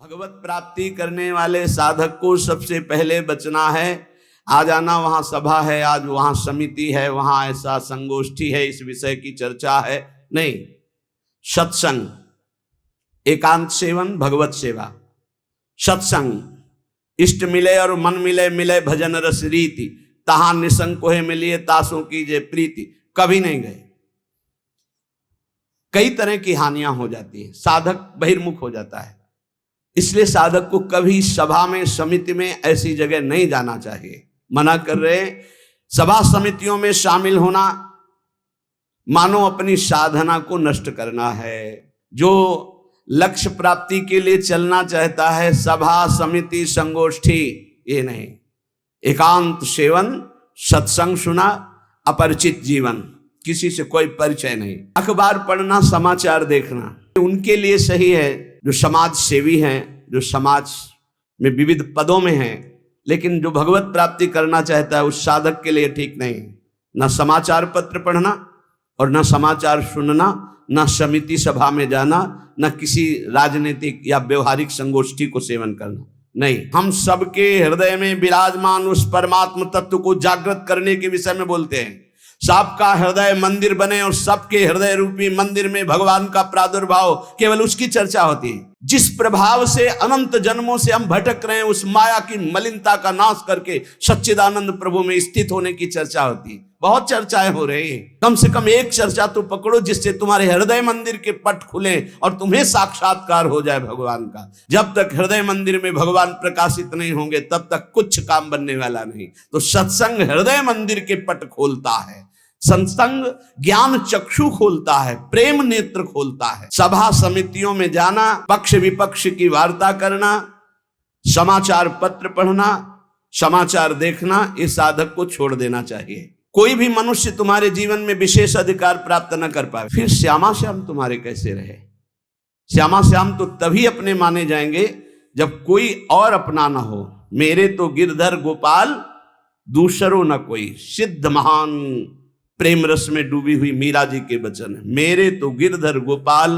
भगवत प्राप्ति करने वाले साधक को सबसे पहले बचना है। आ जाना वहां सभा है, आज वहां समिति है, वहां ऐसा संगोष्ठी है, इस विषय की चर्चा है, नहीं। सत्संग, एकांत सेवन, भगवत सेवा, सत्संग, इष्ट मिले और मन मिले, मिले भजन रस रीति, तहां निसंग कोहे मिलिए, तासों कीजिए प्रीति। कभी नहीं गए। कई तरह की हानियां हो जाती है, साधक बहिर्मुख हो जाता है। इसलिए साधक को कभी सभा में, समिति में, ऐसी जगह नहीं जाना चाहिए। मना कर रहे। सभा समितियों में शामिल होना मानो अपनी साधना को नष्ट करना है। जो लक्ष्य प्राप्ति के लिए चलना चाहता है, सभा समिति संगोष्ठी, ये नहीं। एकांत सेवन, सत्संग सुना, अपरिचित जीवन, किसी से कोई परिचय नहीं। अखबार पढ़ना, समाचार देखना उनके लिए सही है जो समाज सेवी हैं, जो समाज में विविध पदों में हैं, लेकिन जो भगवत प्राप्ति करना चाहता है उस साधक के लिए ठीक नहीं। न समाचार पत्र पढ़ना और न समाचार सुनना, न समिति सभा में जाना, न किसी राजनीतिक या व्यवहारिक संगोष्ठी को सेवन करना, नहीं। हम सबके हृदय में विराजमान उस परमात्म तत्व को जागृत करने के विषय में बोलते हैं। सबका हृदय मंदिर बने और सबके हृदय रूपी मंदिर में भगवान का प्रादुर्भाव, केवल उसकी चर्चा होती है। जिस प्रभाव से अनंत जन्मों से हम भटक रहे हैं, उस माया की मलिनता का नाश करके सच्चिदानंद प्रभु में स्थित होने की चर्चा होती है। बहुत चर्चाएं हो रही है, कम से कम एक चर्चा तो पकड़ो जिससे तुम्हारे हृदय मंदिर के पट खुले और तुम्हें साक्षात्कार हो जाए भगवान का। जब तक हृदय मंदिर में भगवान प्रकाशित नहीं होंगे तब तक कुछ काम बनने वाला नहीं। तो सत्संग हृदय मंदिर के पट खोलता है, सत्संग ज्ञान चक्षु खोलता है, प्रेम नेत्र खोलता है। सभा समितियों में जाना, पक्ष विपक्ष की वार्ता करना, समाचार पत्र पढ़ना, समाचार देखना, इस साधक को छोड़ देना चाहिए। कोई भी मनुष्य तुम्हारे जीवन में विशेष अधिकार प्राप्त न कर पाए, फिर श्यामा श्याम तुम्हारे कैसे रहे? श्यामा श्याम तो तभी अपने माने जाएंगे जब कोई और अपना ना हो। मेरे तो गिरधर गोपाल दूसरो न कोई, सिद्ध महान प्रेम रस में डूबी हुई मीरा जी के वचन है। मेरे तो गिरधर गोपाल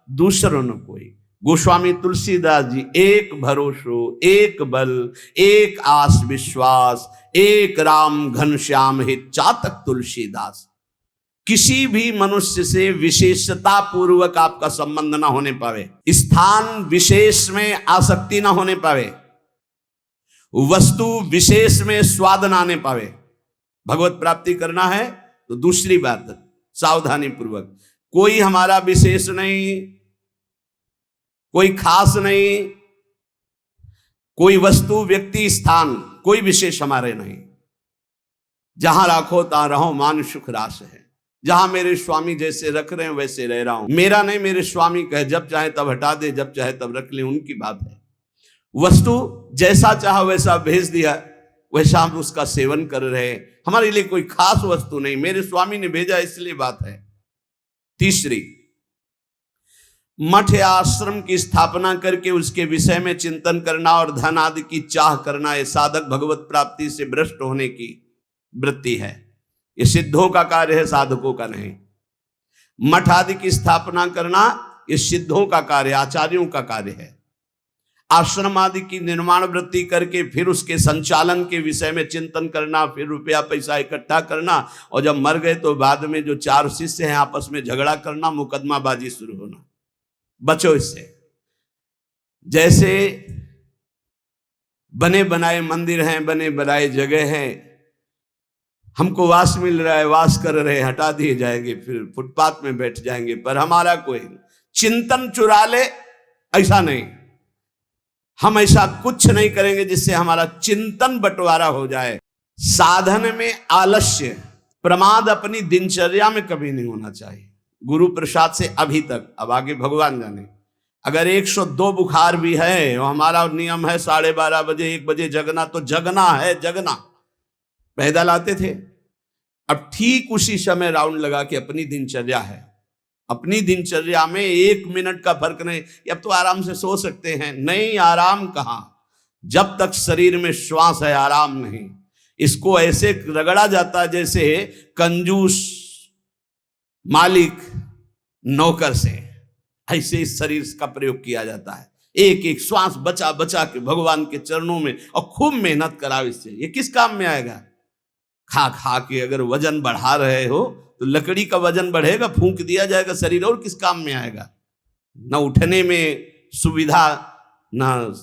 दूसरो न कोई। गोस्वामी तुलसीदास जी, एक भरोसो, एक बल, एक आस विश्वास, एक राम घनश्याम हित चातक तुलसीदास। किसी भी मनुष्य से विशेषता पूर्वक आपका संबंध ना होने पावे, स्थान विशेष में आसक्ति ना होने पावे, वस्तु विशेष में स्वाद ना आने पावे। भगवत प्राप्ति करना है तो दूसरी बात सावधानी पूर्वक, कोई हमारा विशेष नहीं, कोई खास नहीं, कोई वस्तु व्यक्ति स्थान कोई विशेष हमारे नहीं। जहां राखो तहां रहो, मान सुख रास है। जहां मेरे स्वामी जैसे रख रहे हैं वैसे रह रहा हूं। मेरा नहीं, मेरे स्वामी कहे जब चाहे तब हटा दे, जब चाहे तब रख ले, उनकी बात है। वस्तु जैसा चाहा वैसा भेज दिया, वैसा हम उसका सेवन कर रहे हैं। हमारे लिए कोई खास वस्तु नहीं, मेरे स्वामी ने भेजा इसलिए बात है। तीसरी, मठ या आश्रम की स्थापना करके उसके विषय में चिंतन करना और धन आदि की चाह करना, यह साधक भगवत प्राप्ति से भ्रष्ट होने की वृत्ति है। यह सिद्धों का कार्य है, साधकों का नहीं। मठ आदि की स्थापना करना यह सिद्धों का कार्य, आचार्यों का कार्य है। आश्रम आदि की निर्माण वृत्ति करके फिर उसके संचालन के विषय में चिंतन करना, फिर रुपया पैसा इकट्ठा करना, और जब मर गए तो बाद में जो चार शिष्य हैं आपस में झगड़ा करना, मुकदमाबाजी शुरू होना। बचो इससे। जैसे बने बनाए मंदिर हैं, बने बनाए जगह हैं, हमको वास मिल रहा है, वास कर रहे, हटा दिए जाएंगे, फिर फुटपाथ में बैठ जाएंगे, पर हमारा कोई चिंतन चुरा ले, ऐसा नहीं। हम ऐसा कुछ नहीं करेंगे जिससे हमारा चिंतन बंटवारा हो जाए। साधन में आलस्य, प्रमाद अपनी दिनचर्या में कभी नहीं होना चाहिए। गुरु प्रसाद से अभी तक, अब आगे भगवान जाने, अगर 102 बुखार भी है और हमारा नियम है 12:30 बजे 1 बजे जगना, तो जगना है, जगना। पैदल आते थे, अब ठीक उसी समय राउंड लगा के अपनी दिनचर्या है। अपनी दिनचर्या में 1 मिनट का फर्क नहीं। अब तो आराम से सो सकते हैं, नहीं, आराम कहां, जब तक शरीर में श्वास है आराम नहीं। इसको ऐसे रगड़ा जाता है जैसे कंजूस मालिक नौकर से, ऐसे इस शरीर का प्रयोग किया जाता है। एक एक श्वास बचा बचा के भगवान के चरणों में, और खूब मेहनत कराओ इससे। ये किस काम में आएगा? खा खा के अगर वजन बढ़ा रहे हो तो लकड़ी का वजन बढ़ेगा, फूंक दिया जाएगा शरीर, और किस काम में आएगा? न उठने में सुविधा, न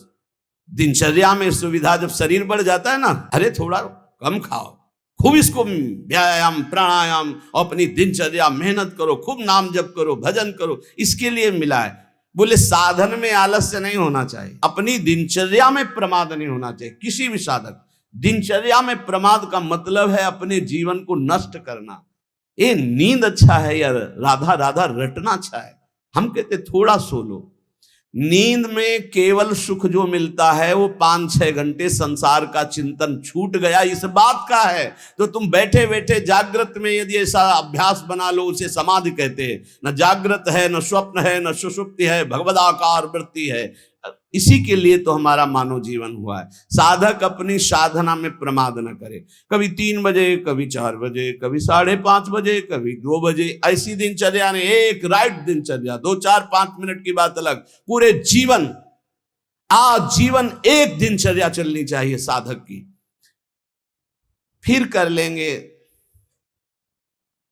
दिनचर्या में सुविधा। जब शरीर बढ़ जाता है ना, अरे थोड़ा कम खाओ, खूब इसको व्यायाम प्राणायाम और अपनी दिनचर्या मेहनत करो, खूब नाम जप करो, भजन करो, इसके लिए मिला है। बोले साधन में आलस्य नहीं होना चाहिए, अपनी दिनचर्या में प्रमाद नहीं होना चाहिए। किसी भी साधक दिनचर्या में प्रमाद का मतलब है अपने जीवन को नष्ट करना। ये नींद अच्छा है या राधा राधा रटना अच्छा है? हम कहते थोड़ा सो लो। नींद में केवल सुख जो मिलता है वो 5-6 घंटे संसार का चिंतन छूट गया इस बात का है। तो तुम बैठे बैठे जागृत में यदि ऐसा अभ्यास बना लो, उसे समाधि कहते हैं। न जागृत है, न स्वप्न है, न सुषुप्ति है, भगवदाकार वृत्ति है। इसी के लिए तो हमारा मानव जीवन हुआ है। साधक अपनी साधना में प्रमाद न करे। कभी 3 बजे, कभी 4 बजे, कभी 5:30 बजे, कभी 2 बजे, ऐसी दिनचर्या ने, एक राइट दिनचर्या, 2, 4, 5 मिनट की बात अलग, पूरे जीवन आजीवन एक दिनचर्या चलनी चाहिए साधक की। फिर कर लेंगे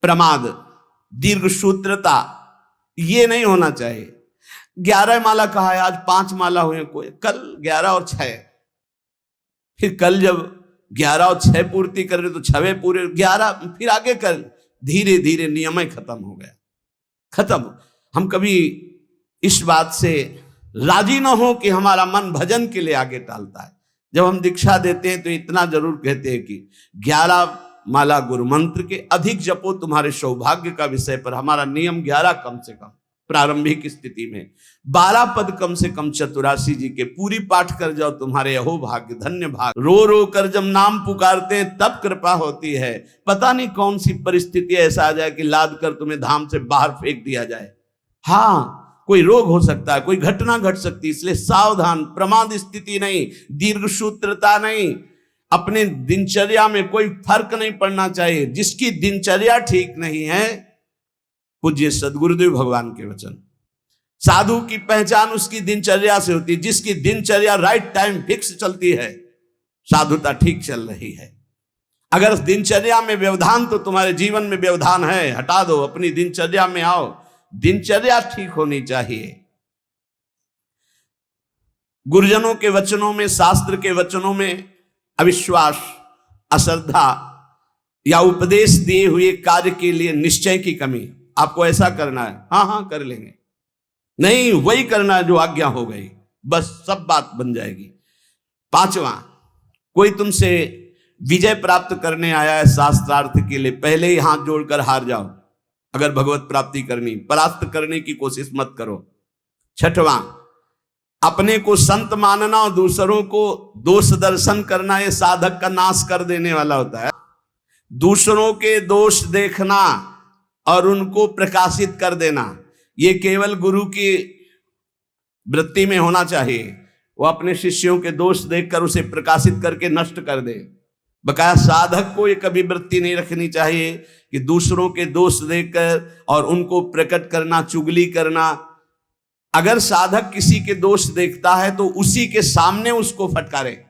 प्रमाद, दीर्घ सूत्रता, ये नहीं होना चाहिए। 11 माला कहा है, आज 5 माला हुए, कोई कल 11 और 6, फिर कल जब 11 और 6 पूर्ति कर रहे तो 6 पूरे 11, फिर आगे कर। धीरे धीरे नियम ही खत्म हो गया, खत्म। हम कभी इस बात से राजी ना हो कि हमारा मन भजन के लिए आगे टालता है। जब हम दीक्षा देते हैं तो इतना जरूर कहते हैं कि 11 माला गुरु मंत्र के अधिक जपो तुम्हारे सौभाग्य का विषय पर। हमारा नियम 11 कम से कम प्रारंभिक स्थिति में, 12 पद कम से कम चतुरासी जी के पूरी पाठ कर जाओ, तुम्हारे अहो भाग्य धन्य भाग। रो रो कर जब नाम पुकारते हैं तब कृपा होती है। पता नहीं कौन सी परिस्थिति ऐसा आ जाए कि लाद कर तुम्हें धाम से बाहर फेंक दिया जाए। हाँ, कोई रोग हो सकता है, कोई घटना घट सकती है, इसलिए सावधान। प्रमाद स्थिति नहीं, दीर्घ सूत्रता नहीं, अपने दिनचर्या में कोई फर्क नहीं पड़ना चाहिए। जिसकी दिनचर्या ठीक नहीं है, पूज्य सदगुरुदेव भगवान के वचन, साधु की पहचान उसकी दिनचर्या से होती है। जिसकी दिनचर्या राइट टाइम फिक्स चलती है, साधुता ठीक चल रही है। अगर दिनचर्या में व्यवधान, तो तुम्हारे जीवन में व्यवधान है, हटा दो, अपनी दिनचर्या में आओ। दिनचर्या ठीक होनी चाहिए। गुरुजनों के वचनों में, शास्त्र के वचनों में अविश्वास, अश्रद्धा या उपदेश दिए हुए कार्य के लिए निश्चय की कमी। आपको ऐसा करना है, हाँ हाँ कर लेंगे, नहीं वही करना है जो आज्ञा हो गई, बस सब बात बन जाएगी। 5वां, कोई तुमसे विजय प्राप्त करने आया है शास्त्रार्थ के लिए, पहले ही हाथ जोड़कर हार जाओ। अगर भगवत प्राप्ति करनी, परास्त करने की कोशिश मत करो। 6वां, अपने को संत मानना और दूसरों को दोष दर्शन करना, ये साधक का नाश कर देने वाला होता है। दूसरों के दोष देखना और उनको प्रकाशित कर देना, ये केवल गुरु की वृत्ति में होना चाहिए। वो अपने शिष्यों के दोष देखकर उसे प्रकाशित करके नष्ट कर दे। बकाया साधक को ये कभी वृत्ति नहीं रखनी चाहिए कि दूसरों के दोष देखकर और उनको प्रकट करना, चुगली करना। अगर साधक किसी के दोष देखता है तो उसी के सामने उसको फटकारे,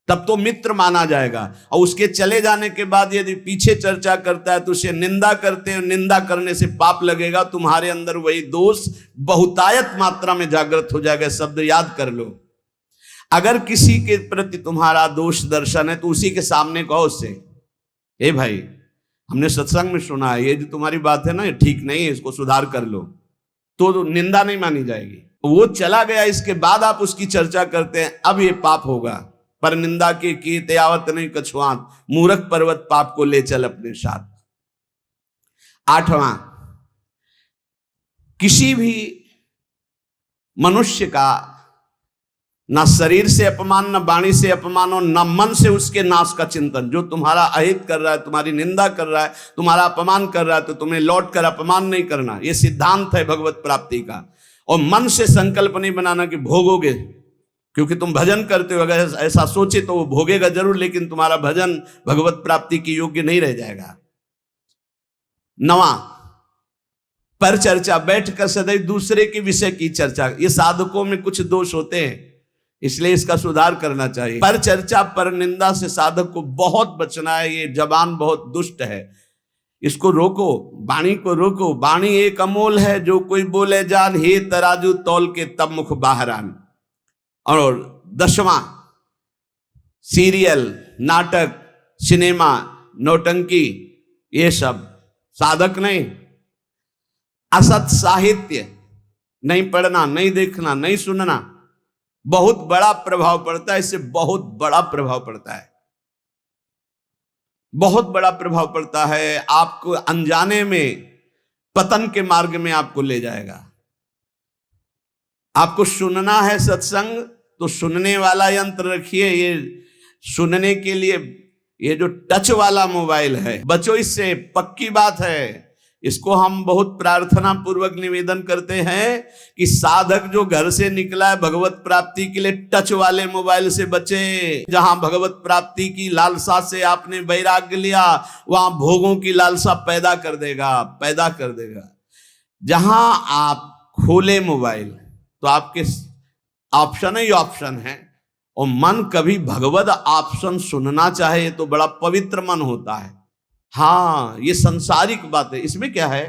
तब तो मित्र माना जाएगा। और उसके चले जाने के बाद यदि पीछे चर्चा करता है तो उसे निंदा करते हैं, निंदा करने से पाप लगेगा। तुम्हारे अंदर वही दोष बहुतायत मात्रा में जागृत हो जाएगा। शब्द याद कर लो। अगर किसी के प्रति तुम्हारा दोष दर्शन है तो उसी के सामने कहो उससे, ए भाई, हमने सत्संग में सुना है, ये जो तुम्हारी बात है ना, ये ठीक नहीं है, इसको सुधार कर लो। तो निंदा नहीं मानी जाएगी। वो चला गया, इसके बाद आप उसकी चर्चा करते हैं, अब ये पाप होगा। पर निंदा के कीते आवत नहीं कछुआत, मूर्ख पर्वत पाप को ले चल अपने साथ। 8वां, किसी भी मनुष्य का ना शरीर से अपमान, न वाणी से अपमान हो, न मन से उसके नाश का चिंतन। जो तुम्हारा अहित कर रहा है, तुम्हारी निंदा कर रहा है, तुम्हारा अपमान कर रहा है, तो तुम्हें लौट कर अपमान नहीं करना। ये सिद्धांत है भगवत प्राप्ति का। और मन से संकल्प नहीं बनाना कि भोगोगे, क्योंकि तुम भजन करते हो। अगर ऐसा सोचे तो वो भोगेगा जरूर, लेकिन तुम्हारा भजन भगवत प्राप्ति की योग्य नहीं रह जाएगा। 9वां, पर चर्चा, बैठकर सदैव दूसरे के विषय की चर्चा, ये साधकों में कुछ दोष होते हैं, इसलिए इसका सुधार करना चाहिए। पर चर्चा, पर निंदा से साधक को बहुत बचना है। ये जबान बहुत दुष्ट है, इसको रोको, वाणी को रोको। वाणी एक अमोल है, जो कोई बोले जान, हे तराजू तौल के तब मुख बाहर आन। और 10वां, सीरियल, नाटक, सिनेमा, नौटंकी, ये सब साधक नहीं। असत साहित्य नहीं पढ़ना, नहीं देखना, नहीं सुनना, बहुत बड़ा प्रभाव पड़ता है। इससे बहुत बड़ा प्रभाव पड़ता है, बहुत बड़ा प्रभाव पड़ता है। आपको अनजाने में पतन के मार्ग में आपको ले जाएगा। आपको सुनना है सत्संग, तो सुनने वाला यंत्र रखिए। ये सुनने के लिए ये जो टच वाला मोबाइल है, बचो इससे, पक्की बात है। इसको हम बहुत प्रार्थना पूर्वक निवेदन करते हैं कि साधक जो घर से निकला है भगवत प्राप्ति के लिए, टच वाले मोबाइल से बचे। जहां भगवत प्राप्ति की लालसा से आपने वैराग्य लिया, वहां भोगों की लालसा पैदा कर देगा। जहां आप खोले मोबाइल तो आपके ऑप्शन ही ऑप्शन है, और मन कभी भगवत ऑप्शन सुनना चाहे तो बड़ा पवित्र मन होता है। हाँ, ये संसारिक बात है, इसमें क्या है?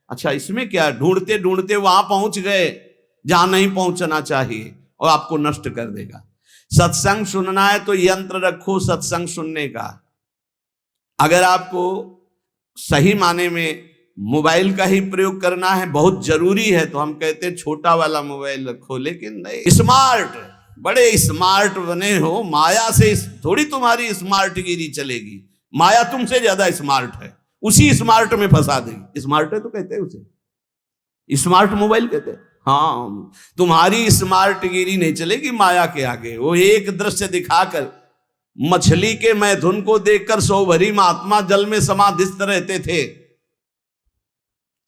अच्छा, इसमें क्या है? ढूंढते ढूंढते वहां पहुंच गए जहां नहीं पहुंचना चाहिए, और आपको नष्ट कर देगा। सत्संग सुनना है तो यंत्र रखो सत्संग सुनने का। अगर आपको सही माने में मोबाइल का ही प्रयोग करना है, बहुत जरूरी है, तो हम कहते हैं छोटा वाला मोबाइल रखो। लेकिन नहीं, स्मार्ट, बड़े स्मार्ट बने हो, माया से थोड़ी तुम्हारी स्मार्टगिरी चलेगी। माया तुमसे ज्यादा स्मार्ट है, उसी स्मार्ट में फंसा देगी। स्मार्ट है तो कहते हैं उसे स्मार्ट मोबाइल कहते हैं। हाँ, तुम्हारी स्मार्टगिरी नहीं चलेगी माया के आगे। वो एक दृश्य दिखाकर, मछली के मैथुन को देखकर 100 भरी महात्मा जल में समाधिस्थ रहते थे,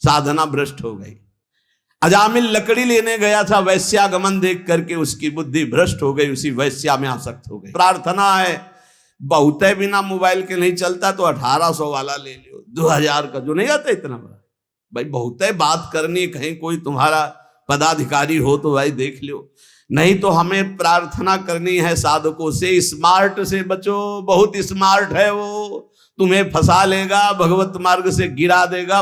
साधना भ्रष्ट हो गई। अजामिल लकड़ी लेने गया था, वैश्यागमन देख करके उसकी बुद्धि भ्रष्ट हो गई, उसी वैश्या में आसक्त हो गई। प्रार्थना है, बहुत है, बिना मोबाइल के नहीं चलता तो 1800 वाला ले लियो, 2000 का जो नहीं आता इतना बड़ा। भाई बहुत है, बात करनी, कहीं कोई तुम्हारा पदाधिकारी हो तो भाई देख लियो। नहीं तो हमें प्रार्थना करनी है साधकों से, स्मार्ट से बचो। बहुत स्मार्ट है वो, तुम्हें फंसा लेगा, भगवत मार्ग से गिरा देगा,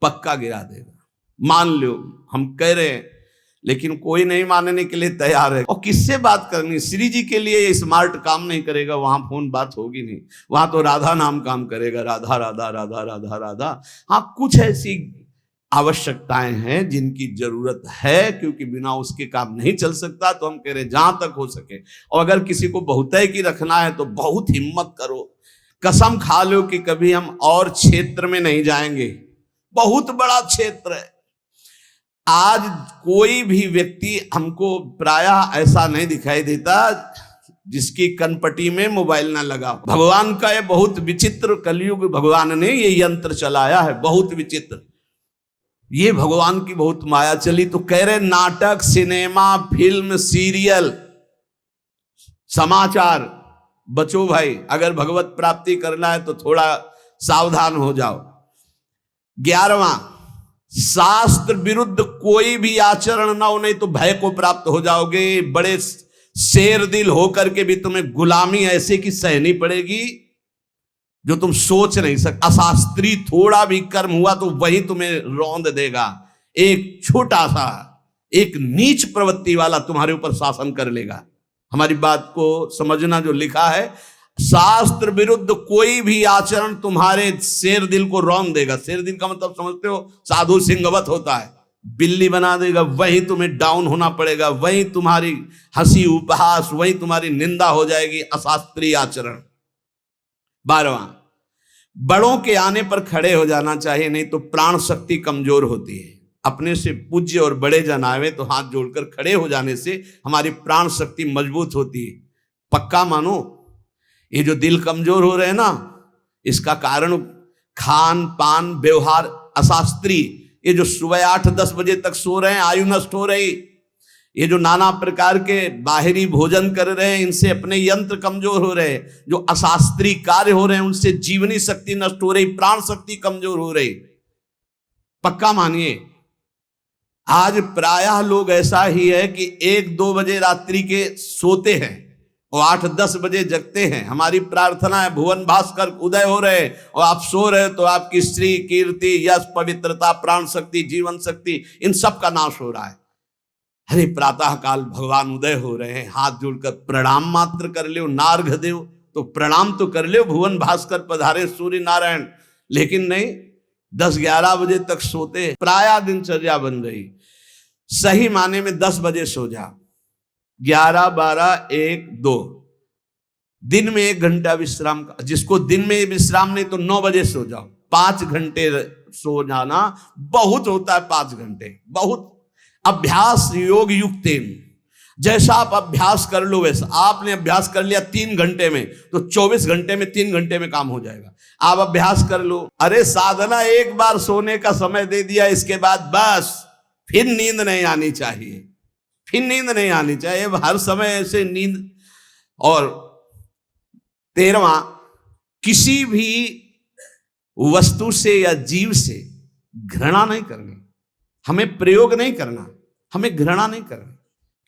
पक्का गिरा देगा। मान लो, हम कह रहे हैं, लेकिन कोई नहीं मानने के लिए तैयार है। और किससे बात करनी? श्री जी के लिए स्मार्ट काम नहीं करेगा, वहां फोन बात होगी नहीं, वहां तो राधा नाम काम करेगा, राधा राधा राधा राधा राधा। हाँ, कुछ ऐसी आवश्यकताएं हैं जिनकी जरूरत है, क्योंकि बिना उसके काम नहीं चल सकता। तो हम कह रहे जहां तक हो सके, और अगर किसी को बहुतय की रखना है तो बहुत हिम्मत करो, कसम खा लो कि कभी हम और क्षेत्र में नहीं जाएंगे। बहुत बड़ा क्षेत्र है। आज कोई भी व्यक्ति हमको प्रायः ऐसा नहीं दिखाई देता जिसकी कनपटी में मोबाइल ना लगा हो। भगवान का ये बहुत विचित्र कलयुग, भगवान ने ये यंत्र चलाया है, बहुत विचित्र। ये भगवान की बहुत माया चली। तो कह रहे नाटक, सिनेमा, फिल्म, सीरियल, समाचार, बचो भाई। अगर भगवत प्राप्ति करना है तो थोड़ा सावधान हो जाओ। 11वां, शास्त्र विरुद्ध कोई भी आचरण ना हो, नहीं तो भय को प्राप्त हो जाओगे। बड़े शेर दिल होकर के भी तुम्हें गुलामी ऐसे की सहनी पड़ेगी जो तुम सोच नहीं सकते। अशास्त्रीय थोड़ा भी कर्म हुआ तो वही तुम्हें रौंद देगा। एक छोटा सा, एक नीच प्रवृत्ति वाला तुम्हारे ऊपर शासन कर लेगा। हमारी बात को समझना, जो लिखा है, शास्त्र विरुद्ध कोई भी आचरण तुम्हारे शेर दिल को रौंद देगा। शेर दिल का मतलब समझते हो? साधु सिंहवत होता है, बिल्ली बना देगा। वही तुम्हें डाउन होना पड़ेगा, वही तुम्हारी हंसी उपहास, वही तुम्हारी निंदा हो जाएगी, अशास्त्रीय आचरण। 12वां, बड़ों के आने पर खड़े हो जाना चाहिए, नहीं तो प्राण शक्ति कमजोर होती है। अपने से पूज्य और बड़े जन आवे तो हाथ जोड़कर खड़े हो जाने से हमारी प्राण शक्ति मजबूत होती है। पक्का मानो, ये जो दिल कमजोर हो रहे हैं ना, इसका कारण खान पान, व्यवहार अशास्त्रीय, ये जो सुबह 8-10 बजे तक सो रहे हैं, आयु नष्ट हो रही, ये जो नाना प्रकार के बाहरी भोजन कर रहे हैं, इनसे अपने यंत्र कमजोर हो रहे हैं। जो अशास्त्रीय कार्य हो रहे हैं, उनसे जीवनी शक्ति नष्ट हो रही, प्राण शक्ति कमजोर हो रही। पक्का मानिए। आज प्रायः लोग ऐसा ही है कि 1-2 बजे रात्रि के सोते हैं और 8-10 बजे जगते हैं। हमारी प्रार्थना है भुवन भास्कर उदय हो रहे और आप सो रहे तो आपकी स्त्री, कीर्ति, यश, पवित्रता, प्राण शक्ति, जीवन शक्ति, इन सब का नाश हो रहा है। अरे प्रातः काल भगवान उदय हो रहे हैं, हाथ जोड़कर प्रणाम मात्र कर लो, नार्घ देव तो प्रणाम तो कर लो, भुवन भास्कर पधारे सूर्य नारायण। लेकिन नहीं, 10-11 बजे तक सोते। प्रायः दिनचर्या बन रही, सही माने में 10 बजे सो जा, 11, 12, 1, 2 दिन में 1 घंटा विश्राम का। जिसको दिन में विश्राम नहीं तो 9 बजे सो जाओ। 5 घंटे सो जाना बहुत होता है, 5 घंटे बहुत। अभ्यास योग युक्तेन, जैसा आप अभ्यास कर लो वैसा। आपने अभ्यास कर लिया 3 घंटे में तो 24 घंटे में 3 घंटे में काम हो जाएगा। आप अभ्यास कर लो। अरे साधना एक बार सोने का समय दे दिया, इसके बाद बस फिर नींद नहीं आनी चाहिए, फिर नींद नहीं आनी चाहिए हर समय ऐसे नींद। और 13वां, किसी भी वस्तु से या जीव से घृणा नहीं करनी। हमें प्रयोग नहीं करना, हमें घृणा नहीं करनी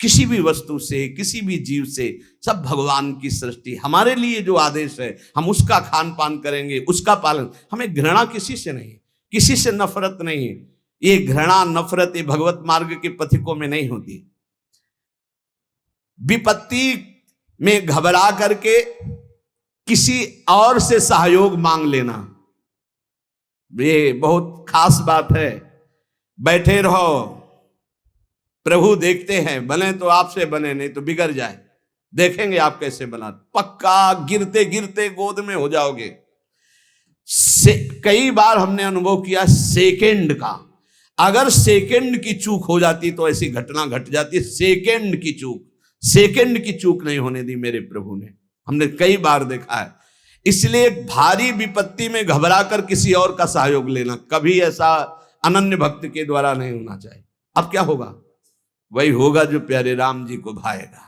किसी भी वस्तु से, किसी भी जीव से। सब भगवान की सृष्टि, हमारे लिए जो आदेश है हम उसका खान पान करेंगे, उसका पालन। हमें घृणा किसी से नहीं, किसी से नफरत नहीं है। ये घृणा नफरत ये भगवत मार्ग के पथिकों में नहीं होती। विपत्ति में घबरा करके किसी और से सहयोग मांग लेना, ये बहुत खास बात है। बैठे रहो, प्रभु देखते हैं, बने तो आपसे बने, नहीं तो बिगड़ जाए, देखेंगे आप कैसे बना। पक्का गिरते गिरते गोद में हो जाओगे। कई बार हमने अनुभव किया सेकंड का, अगर सेकंड की चूक हो जाती तो ऐसी घटना घट जाती। सेकंड की चूक नहीं होने दी मेरे प्रभु ने, हमने कई बार देखा है। इसलिए भारी विपत्ति में घबरा कर किसी और का सहयोग लेना कभी ऐसा अनन्य भक्त के द्वारा नहीं होना चाहिए। अब क्या होगा? वही होगा जो प्यारे राम जी को भाएगा।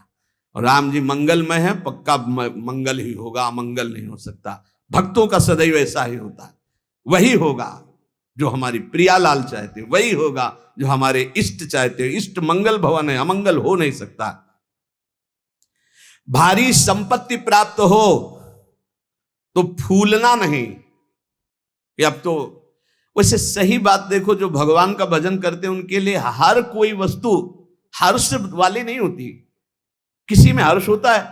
और राम जी मंगलमय है, पक्का मंगल ही होगा, अमंगल नहीं हो सकता। भक्तों का सदैव ऐसा ही होता है। वही होगा जो हमारी प्रियालाल चाहते, वही होगा जो हमारे इष्ट चाहते। इष्ट मंगल भवन है, अमंगल हो नहीं सकता। भारी संपत्ति प्राप्त हो तो फूलना नहीं कि अब तो। वैसे सही बात देखो, जो भगवान का भजन करते हैं उनके लिए हर कोई वस्तु हर्ष वाली नहीं होती। किसी में हर्ष होता है,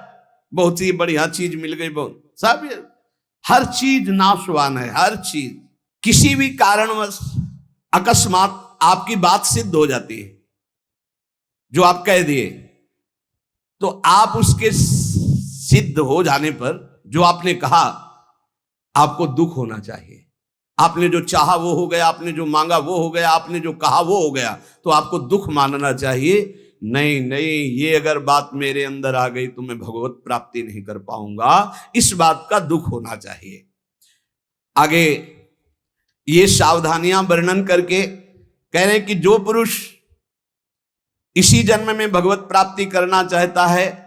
बहुत ही बढ़िया चीज मिल गई, बहुत सब, हर चीज नाशवान है। हर चीज किसी भी कारणवश अकस्मात आपकी बात सिद्ध हो जाती है, जो आप कह दिए, तो आप उसके सिद्ध हो जाने पर जो आपने कहा आपको दुख होना चाहिए। आपने जो चाहा वो हो गया, आपने जो मांगा वो हो गया, आपने जो कहा वो हो गया, तो आपको दुख मानना चाहिए। नहीं नहीं, ये अगर बात मेरे अंदर आ गई तो मैं भगवत प्राप्ति नहीं कर पाऊंगा, इस बात का दुख होना चाहिए। आगे ये सावधानियां वर्णन करके कह रहे हैं कि जो पुरुष इसी जन्म में भगवत प्राप्ति करना चाहता है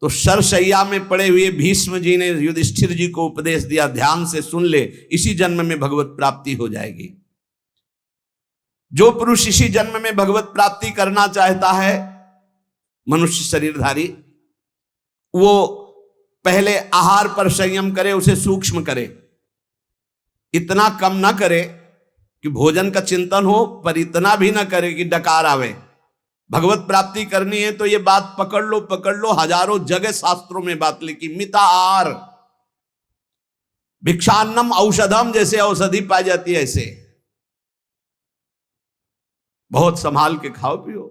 तो सरसैया में पड़े हुए भीष्म जी ने युधिष्ठिर जी को उपदेश दिया, ध्यान से सुन ले, इसी जन्म में भगवत प्राप्ति हो जाएगी। जो पुरुष इसी जन्म में भगवत प्राप्ति करना चाहता है, मनुष्य शरीरधारी, वो पहले आहार पर संयम करे, उसे सूक्ष्म करे। इतना कम ना करे कि भोजन का चिंतन हो, पर इतना भी ना करे कि डकार आवे। भगवत प्राप्ति करनी है तो ये बात पकड़ लो। हजारों जगह शास्त्रों में बात लिखी, मिताहार, भिक्षान्नम औषधम, जैसे औषधि पाई जाती है ऐसे बहुत संभाल के खाओ पियो,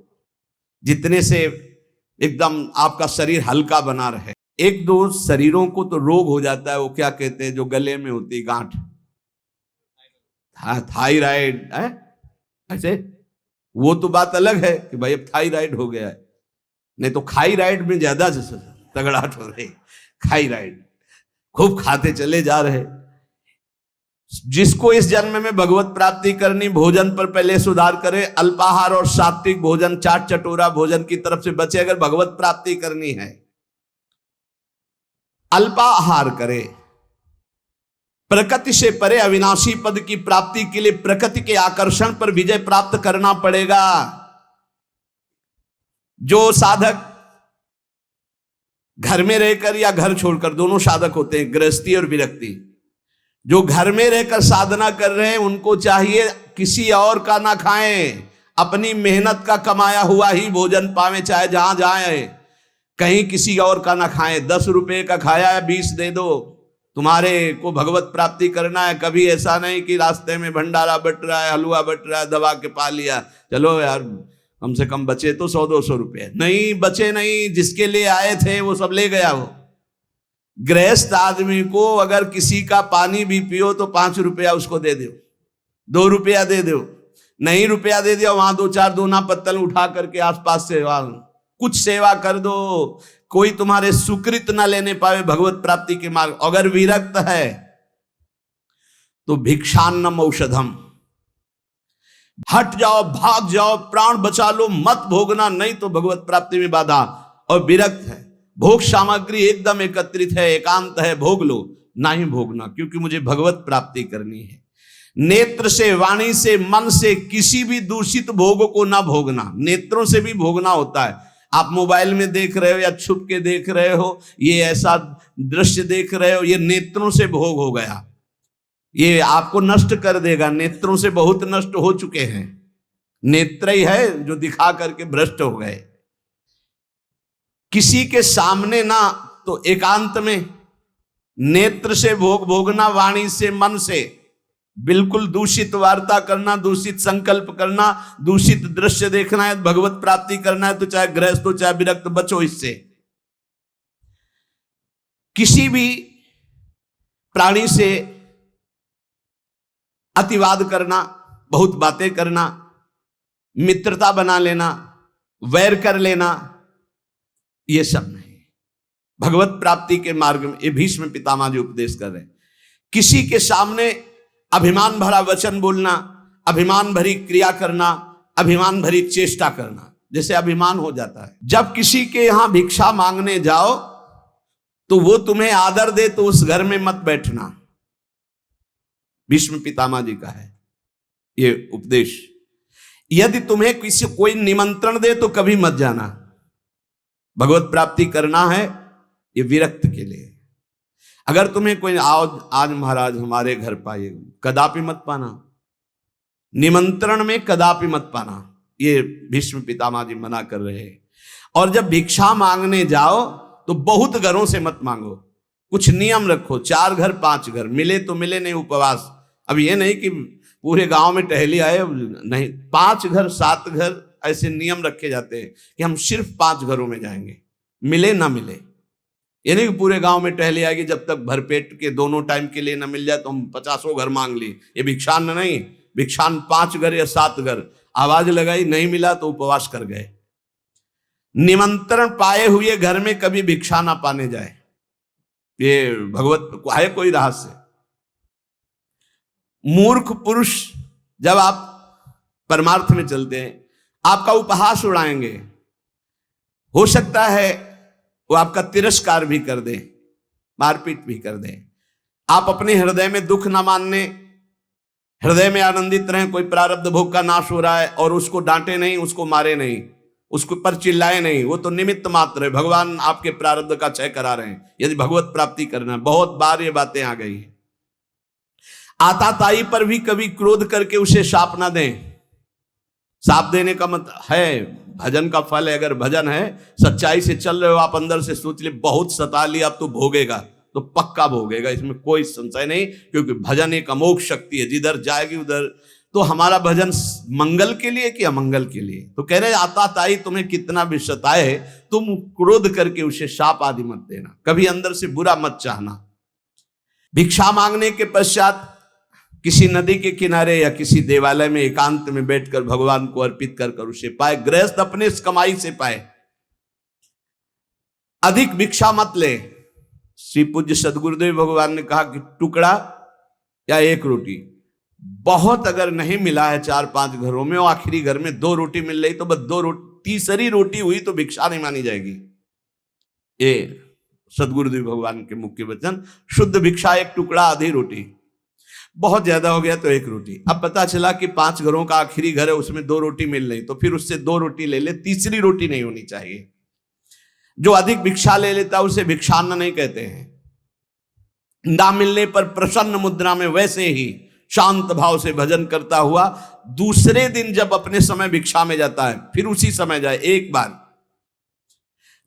जितने से एकदम आपका शरीर हल्का बना रहे। 1-2 शरीरों को तो रोग हो जाता है, वो क्या कहते हैं जो गले में होती गांठ, थायराइड है ऐसे, वो तो बात अलग है कि भाई अब थायराइड हो गया है, नहीं तो खाईराइड में ज्यादा तगड़ाट हो रही। खाईराइड खूब खाते चले जा रहे। जिसको इस जन्म में भगवत प्राप्ति करनी, भोजन पर पहले सुधार करे, अल्पाहार और सात्विक भोजन, चाट चटोरा भोजन की तरफ से बचे। अगर भगवत प्राप्ति करनी है, अल्पाहार करे, प्रकृति से परे अविनाशी पद की प्राप्ति के लिए प्रकृति के आकर्षण पर विजय प्राप्त करना पड़ेगा। जो साधक घर में रहकर या घर छोड़कर, दोनों साधक होते हैं, गृहस्थी और विरक्ति। जो घर में रहकर साधना कर रहे हैं उनको चाहिए किसी और का ना खाएं, अपनी मेहनत का कमाया हुआ ही भोजन पावे, चाहे जहां जाए, कहीं किसी और का ना खाएं। 10 रुपए का खाया है 20 दे दो, तुम्हारे को भगवत प्राप्ति करना है। कभी ऐसा नहीं कि रास्ते में भंडारा बट रहा है, हलवा बट रहा है, दबा के पा लिया, चलो यार कम से कम बचे तो 100-200 रुपए। नहीं बचे, नहीं, जिसके लिए आए थे वो सब ले गया। वो गृहस्थ आदमी को अगर किसी का पानी भी पियो तो 5 रुपया उसको दे दो, 2 रुपया दे दो, नहीं रुपया दे दिया, वहां 2-4 दोना पत्तल उठा करके आसपास से कुछ सेवा कर दो। कोई तुम्हारे सुकृत ना लेने पावे भगवत प्राप्ति के मार्ग। अगर विरक्त है तो भिक्षान्नम औषधम, हट जाओ, भाग जाओ, प्राण बचा लो, मत भोगना, नहीं तो भगवत प्राप्ति में बाधा। और विरक्त है, भोग सामग्री एकदम एकत्रित है, एकांत है, भोग लो, ना ही भोगना, क्योंकि मुझे भगवत प्राप्ति करनी है। नेत्र से, वाणी से, मन से किसी भी दूषित भोग को ना भोगना। नेत्रों से भी भोगना होता है। आप मोबाइल में देख रहे हो या छुप के देख रहे हो, ये ऐसा दृश्य देख रहे हो, ये नेत्रों से भोग हो गया, ये आपको नष्ट कर देगा। नेत्रों से बहुत नष्ट हो चुके हैं, नेत्र ही है जो दिखा करके भ्रष्ट हो गए। किसी के सामने ना तो एकांत में, नेत्र से भोग भोगना, वाणी से, मन से बिल्कुल दूषित वार्ता करना, दूषित संकल्प करना, दूषित दृश्य देखना है, भगवत प्राप्ति करना है तो चाहे गृहस्थ हो चाहे विरक्त, बचो इससे। किसी भी प्राणी से अतिवाद करना, बहुत बातें करना, मित्रता बना लेना, वैर कर लेना, ये सब नहीं। भगवत प्राप्ति के मार्ग में ये भीष्म पितामह जी उपदेश कर रहे हैं। किसी के सामने अभिमान भरा वचन बोलना, अभिमान भरी क्रिया करना, अभिमान भरी चेष्टा करना, जैसे अभिमान हो जाता है। जब किसी के यहां भिक्षा मांगने जाओ तो वो तुम्हें आदर दे तो उस घर में मत बैठना। भीष्म पितामह जी का है ये उपदेश। यदि तुम्हें किसी कोई निमंत्रण दे तो कभी मत जाना। भगवत प्राप्ति करना है ये विरक्त के लिए। अगर तुम्हें कोई आओ आज महाराज हमारे घर पाइए, कदापि मत पाना, निमंत्रण में कदापि मत पाना, ये भीष्म पितामह जी मना कर रहे हैं। और जब भिक्षा मांगने जाओ तो बहुत घरों से मत मांगो, कुछ नियम रखो, 4 घर 5 घर, मिले तो मिले, नहीं उपवास। अब ये नहीं कि पूरे गांव में टहली आए, नहीं, 5 घर 7 घर ऐसे नियम रखे जाते हैं कि हम सिर्फ 5 घरों में जाएंगे, मिले ना मिले। ये नहीं कि पूरे गांव में टहली आएगी, जब तक भरपेट के दोनों टाइम के लिए ना मिल जाए तो हम 50 घर मांग ली। ये भिक्षान्न नहीं, भिक्षान्न 5 घर या 7 घर, आवाज लगाई नहीं मिला तो उपवास कर गए। निमंत्रण पाए हुए घर में कभी भिक्षा ना पाने जाए, ये भगवत है कोई रहस्य। मूर्ख पुरुष जब आप परमार्थ में चलते हैं आपका उपहास उड़ाएंगे, हो सकता है वो आपका तिरस्कार भी कर दे, मारपीट भी कर दे। आप अपने हृदय में दुख ना मानने, हृदय में आनंदित रहें, कोई प्रारब्ध भोग का नाश हो रहा है और उसको डांटे नहीं, उसको मारे नहीं, उसको पर चिल्लाए नहीं, वो तो निमित्त मात्र है। भगवान आपके प्रारब्ध का क्षय करा रहे हैं। यदि भगवत प्राप्ति करना है, बहुत बार ये बातें आ गई है। आताताई पर भी कभी क्रोध करके उसे शाप ना दें। शाप देने का मतलब है भजन का फल है। अगर भजन है, सच्चाई से चल रहे हो आप, अंदर से सोच ले बहुत सता लिया अब तो भोगेगा, तो पक्का भोगेगा, इसमें कोई संशय नहीं, क्योंकि भजन एक अमोघ शक्ति है, जिधर जाएगी उधर। तो हमारा भजन मंगल के लिए कि अमंगल के लिए? तो कह रहे आताताई तुम्हें कितना भी सताए, तुम क्रोध करके उसे शाप आदि मत देना, कभी अंदर से बुरा मत चाहना। भिक्षा मांगने के पश्चात किसी नदी के किनारे या किसी देवालय में एकांत में बैठकर भगवान को अर्पित कर उसे पाए। गृहस्थ अपने इस कमाई से पाए, अधिक भिक्षा मत ले। श्री पूज्य सदगुरुदेव भगवान ने कहा कि टुकड़ा या 1 रोटी, बहुत अगर नहीं मिला है 4-5 घरों में, और आखिरी घर में 2 रोटी मिल रही तो बस 2 रोटी, तीसरी रोटी हुई तो भिक्षा नहीं मानी जाएगी। ये सदगुरुदेव भगवान के मुख्य वचन। शुद्ध भिक्षा 1 टुकड़ा, आधी रोटी। बहुत ज्यादा हो गया तो 1 रोटी। अब पता चला कि 5 घरों का आखिरी घर है, उसमें 2 रोटी मिल रही, तो फिर उससे 2 रोटी ले ले, तीसरी रोटी नहीं होनी चाहिए। जो अधिक भिक्षा ले लेता है उसे भिक्षान्न नहीं कहते हैं। ना मिलने पर प्रसन्न मुद्रा में वैसे ही शांत भाव से भजन करता हुआ दूसरे दिन जब अपने समय भिक्षा में जाता है, फिर उसी समय जाए। एक बार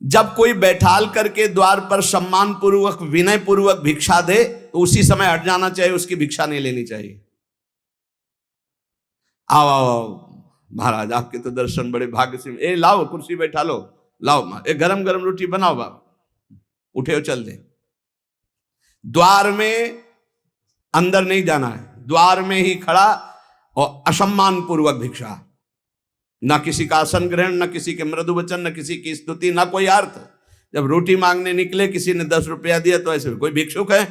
जब कोई बैठाल करके द्वार पर सम्मान पूर्वक विनय पूर्वक भिक्षा दे तो उसी समय हट जाना चाहिए, उसकी भिक्षा नहीं लेनी चाहिए। आओ आओ महाराज, आपके तो दर्शन बड़े भाग्य से। ए लाओ कुर्सी बैठा लो, लाओ एक गरम गरम रोटी बनाओ बाबा, उठे हो चल दे। द्वार में अंदर नहीं जाना है, द्वार में ही खड़ा और असम्मान पूर्वक भिक्षा, ना किसी का आसन ग्रहण, ना किसी के मृदु वचन, ना किसी की स्तुति, ना कोई अर्थ। जब रोटी मांगने निकले, किसी ने 10 रुपया दिया तो ऐसे कोई भिक्षुक है,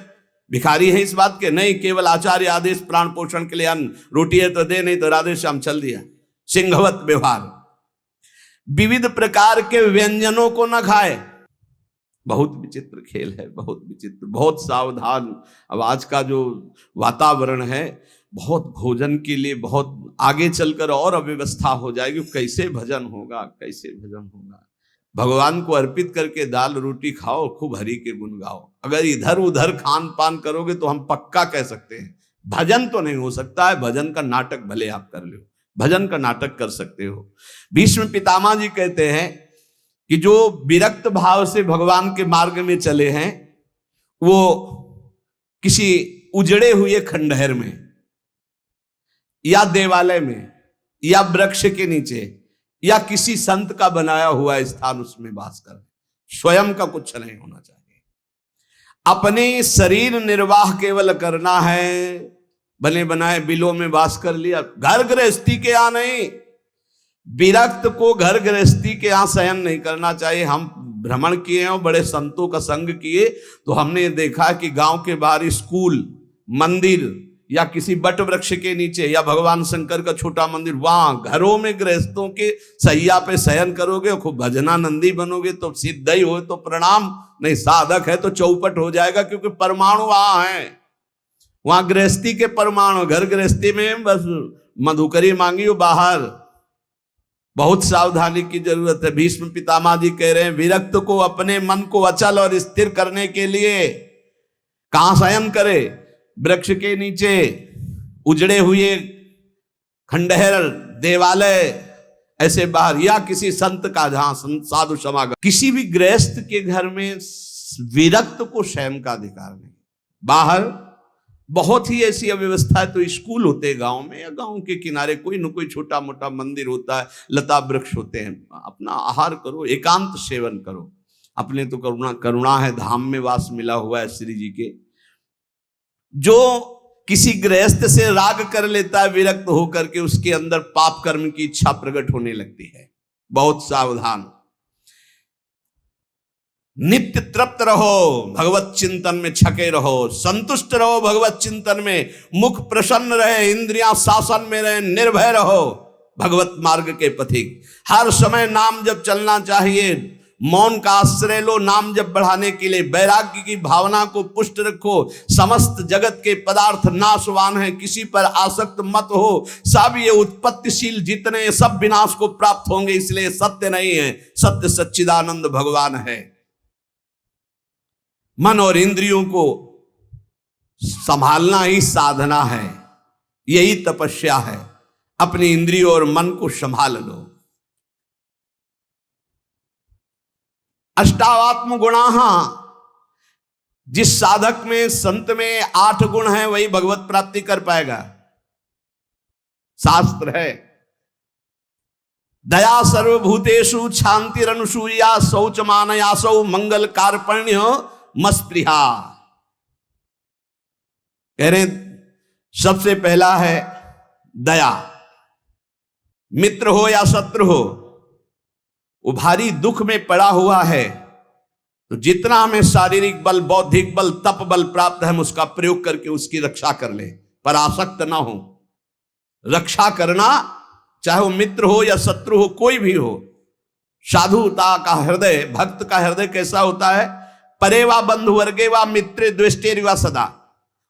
भिखारी है इस बात के नहीं। केवल आचार्य आदेश, प्राण पोषण के लिए अन्न, रोटी है तो दे, नहीं तो राधे श्याम चल दिया। सिंहवत व्यवहार। विविध प्रकार के व्यंजनों को न खाए। बहुत विचित्र खेल है, बहुत विचित्र, बहुत सावधान। अब आज का जो वातावरण है, बहुत भोजन के लिए बहुत आगे चलकर और अव्यवस्था हो जाएगी। कैसे भजन होगा, कैसे भजन होगा। भगवान को अर्पित करके दाल रोटी खाओ, खूब हरि के गुण गाओ। अगर इधर उधर खान पान करोगे तो हम पक्का कह सकते हैं भजन तो नहीं हो सकता है। भजन का नाटक भले आप कर लो, भजन का नाटक कर सकते हो। भीष्म पितामह जी कहते हैं कि जो विरक्त भाव से भगवान के मार्ग में चले हैं, वो किसी उजड़े हुए खंडहर में या देवालय में या वृक्ष के नीचे या किसी संत का बनाया हुआ स्थान, उसमें वास कर, स्वयं का कुछ नहीं होना चाहिए। अपने शरीर निर्वाह केवल करना है। बने बनाए बिलों में वास कर लिया, घर गृहस्थी के यहाँ नहीं। विरक्त को घर गृहस्थी के यहाँ शयन नहीं करना चाहिए। हम भ्रमण किए हैं और बड़े संतों का संग किए तो हमने देखा कि गांव के बाहर स्कूल, मंदिर या किसी बट वृक्ष के नीचे या भगवान शंकर का छोटा मंदिर, वहां घरों में गृहस्थों के सैया पे शयन करोगे और खूब भजनानंदी बनोगे तो सिद्ध ही हो तो प्रणाम, नहीं साधक है तो चौपट हो जाएगा। क्योंकि परमाणु वहां है, वहां गृहस्थी के परमाणु। घर गृहस्थी में बस मधुकरी मांगी बाहर, बहुत सावधानी की जरूरत है। भीष्म पितामह जी कह रहे हैं विरक्त को अपने मन को अचल और स्थिर करने के लिए कहां शयन करे? वृक्ष के नीचे, उजड़े हुए खंडहर, देवालय, ऐसे बाहर, या किसी संत का जहां साधु समागम। किसी भी गृहस्थ के घर में विरक्त को शयन का अधिकार नहीं। बाहर बहुत ही ऐसी अव्यवस्था है तो स्कूल होते हैं गांव में, या गांव के किनारे कोई न कोई छोटा मोटा मंदिर होता है, लता वृक्ष होते हैं। अपना आहार करो, एकांत सेवन करो। अपने तो करुणा है, धाम में वास मिला हुआ है श्री जी के। जो किसी गृहस्थ से राग कर लेता है विरक्त होकर के, उसके अंदर पाप कर्म की इच्छा प्रकट होने लगती है। बहुत सावधान। नित्य तृप्त रहो, भगवत चिंतन में छके रहो, संतुष्ट रहो भगवत चिंतन में, मुख प्रसन्न रहे, इंद्रियां शासन में रहे, निर्भय रहो भगवत मार्ग के पथिक। हर समय नाम जप चलना चाहिए। मौन का आश्रय लो नाम जप बढ़ाने के लिए। वैराग्य की भावना को पुष्ट रखो। समस्त जगत के पदार्थ नाशवान है, किसी पर आसक्त मत हो। सब ये उत्पत्तिशील जितने सब विनाश को प्राप्त होंगे, इसलिए सत्य नहीं है। सत्य सच्चिदानंद भगवान है। मन और इंद्रियों को संभालना ही साधना है, यही तपस्या है। अपनी इंद्रियों और मन को संभाल लो। अष्टावात्म गुणाः, जिस साधक में, संत में 8 गुण हैं, वही भगवत प्राप्ति कर पाएगा। शास्त्र है दया सर्वभूतेषु, शांतिरनुसूया, शौचमानयासौ, मंगल कार्पण्य मस्पृहा। कह रहे सबसे पहला है दया। मित्र हो या शत्रु हो, वो भारी दुख में पड़ा हुआ है तो जितना हमें शारीरिक बल, बौद्धिक बल, तप बल प्राप्त है, हम उसका प्रयोग करके उसकी रक्षा कर ले, पर आसक्त ना हो। रक्षा करना, चाहे वो मित्र हो या शत्रु हो, कोई भी हो। साधुता का हृदय, भक्त का हृदय कैसा होता है? परेवा बंधु वर्गे वा मित्रे द्वेष्टेरिवा सदा।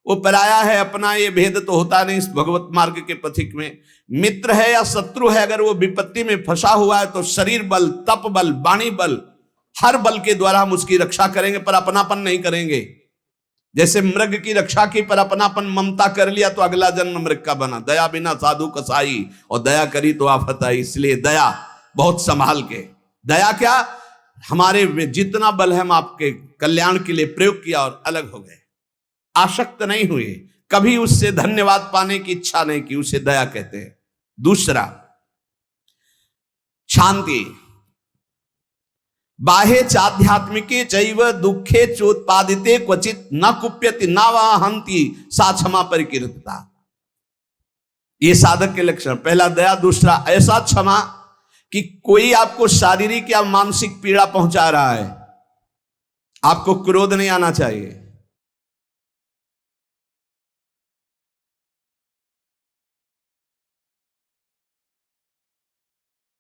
वो पराया है, अपना ये भेद तो होता नहीं इस भगवत मार्ग के पथिक में। मित्र है या शत्रु है, अगर वो विपत्ति में फंसा हुआ है तो शरीर बल, तप बल, वाणी बल, हर बल के द्वारा हम उसकी रक्षा करेंगे, पर अपनापन नहीं करेंगे। जैसे मृग की रक्षा की पर अपनापन ममता कर लिया तो अगला जन्म मृग का बना। दया बिना साधु कसाई, और दया करी तो आफत आई। इसलिए दया बहुत संभाल के। दया क्या, हमारे जितना बल है हम आपके कल्याण के लिए प्रयोग किया और अलग हो गए, आसक्त नहीं हुए, कभी उससे धन्यवाद पाने की इच्छा नहीं की, उसे दया कहते हैं। दूसरा शांति। बाह्य चाध्यात्मिके चैव दुखे चोत्पादिते क्वचित न कुप्यति न वाहंति सा क्षमा परिकीर्तता। ये साधक के लक्षण। पहला दया, दूसरा ऐसा क्षमा कि कोई आपको शारीरिक या मानसिक पीड़ा पहुंचा रहा है, आपको क्रोध नहीं आना चाहिए।